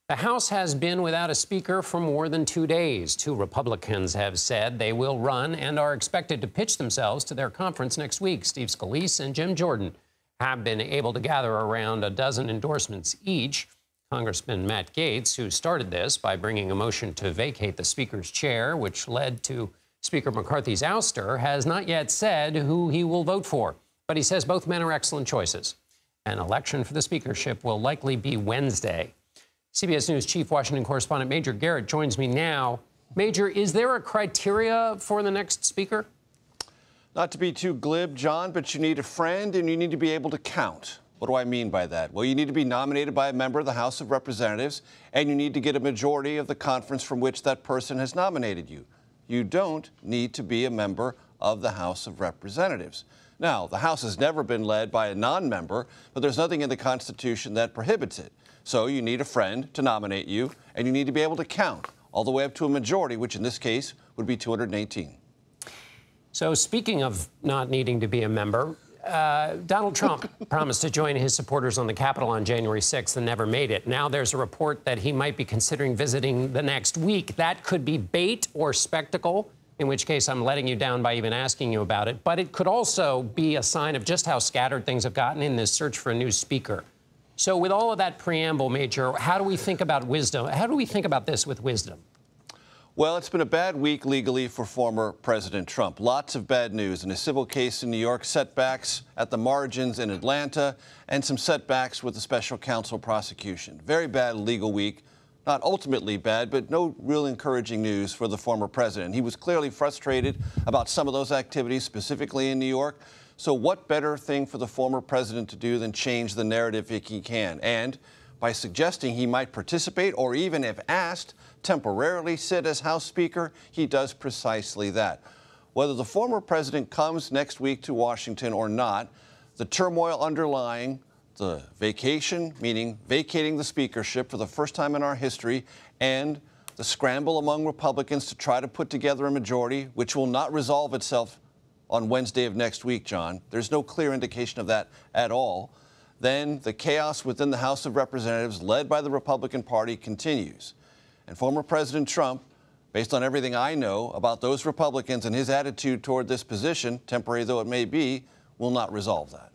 The House has been without a speaker for more than 2 days. Two Republicans have said they will run and are expected to pitch themselves to their conference next week. Steve Scalise and Jim Jordan have been able to gather around a dozen endorsements each. Congressman Matt Gaetz, who started this by bringing a motion to vacate the Speaker's chair, which led to Speaker McCarthy's ouster, has not yet said who he will vote for. But he says both men are excellent choices. An election for the speakership will likely be Wednesday. CBS News chief Washington correspondent Major Garrett joins me now. Major, is there a criteria for the next speaker? Not to be too glib, John, but you need a friend and you need to be able to count. What do I mean by that? Well, you need to be nominated by a member of the House of Representatives, and you need to get a majority of the conference from which that person has nominated you. You don't need to be a member of the House of Representatives. Now, the House has never been led by a non-member, but there's nothing in the Constitution that prohibits it. So you need a friend to nominate you, and you need to be able to count all the way up to a majority, which in this case would be 218. So speaking of not needing to be a member, Donald Trump promised to join his supporters on the Capitol on January 6th and never made it. Now there's a report that he might be considering visiting the next week. That could be bait or spectacle, in which case I'm letting you down by even asking you about it. But it could also be a sign of just how scattered things have gotten in this search for a new speaker. So with all of that preamble, Major, how do we think about wisdom? How do we think about this with wisdom? Well, it's been a bad week legally for former President Trump. Lots of bad news in a civil case in New York, setbacks at the margins in Atlanta, and some setbacks with the special counsel prosecution. Very bad legal week. Not ultimately bad, but no real encouraging news for the former president. He was clearly frustrated about some of those activities, specifically in New York. So what better thing for the former president to do than change the narrative if he can? And by suggesting he might participate, or even if asked, temporarily sit as House Speaker, he does precisely that. Whether the former president comes next week to Washington or not, the turmoil underlying the vacation, meaning vacating the speakership for the first time in our history, and the scramble among Republicans to try to put together a majority, which will not resolve itself on Wednesday of next week, John. There's no clear indication of that at all. Then the chaos within the House of Representatives, led by the Republican Party, continues. And former President Trump, based on everything I know about those Republicans and his attitude toward this position, temporary though it may be, will not resolve that.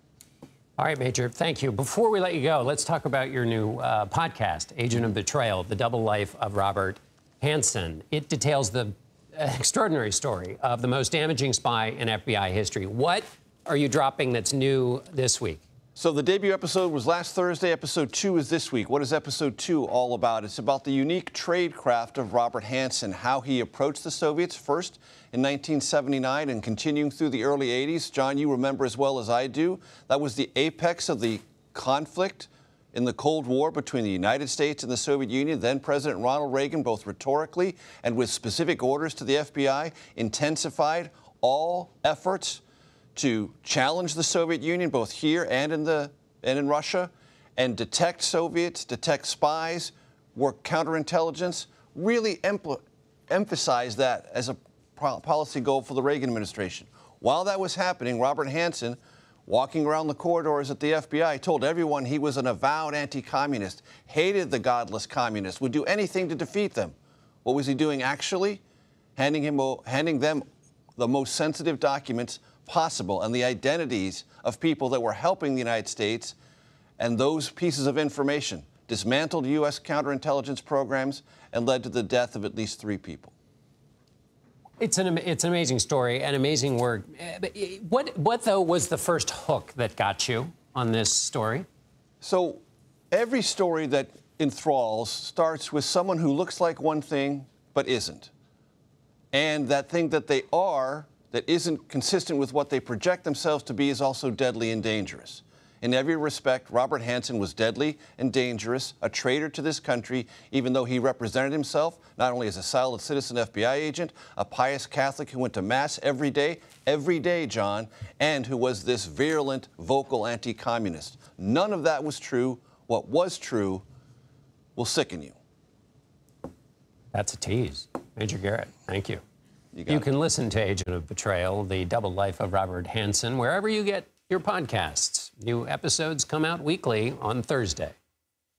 All right, Major, thank you. Before we let you go, let's talk about your new podcast, Agent of Betrayal, The Double Life of Robert Hanssen. It details the extraordinary story of the most damaging spy in FBI history. What are you dropping that's new this week? So the debut episode was last Thursday. Episode 2 is this week. What is episode 2 all about? It's about the unique tradecraft of Robert Hanssen, how he approached the Soviets first in 1979 and continuing through the early 80s. John, you remember as well as I do, that was the apex of the conflict in the Cold War between the United States and the Soviet Union. Then President Ronald Reagan, both rhetorically and with specific orders to the FBI, intensified all efforts to challenge the Soviet Union, both here and in Russia, and detect Soviets, detect spies, work counterintelligence, really emphasize that as a policy goal for the Reagan administration. While that was happening, Robert Hanssen, walking around the corridors at the FBI, told everyone he was an avowed anti-communist, hated the godless communists, would do anything to defeat them. What was he doing actually? Handing them the most sensitive documents possible and the identities of people that were helping the United States, and those pieces of information dismantled U.S. counterintelligence programs and led to the death of at least 3 people. It's an amazing story and amazing work. What though was the first hook that got you on this story? So every story that enthralls starts with someone who looks like one thing but isn't. And that thing that they are that isn't consistent with what they project themselves to be is also deadly and dangerous. In every respect, Robert Hanssen was deadly and dangerous, a traitor to this country, even though he represented himself not only as a solid citizen FBI agent, a pious Catholic who went to Mass every day, John, and who was this virulent, vocal anti-communist. None of that was true. What was true will sicken you. That's a tease. Major Garrett, thank you. You can listen to Agent of Betrayal, The Double Life of Robert Hanssen, wherever you get your podcasts. New episodes come out weekly on Thursday.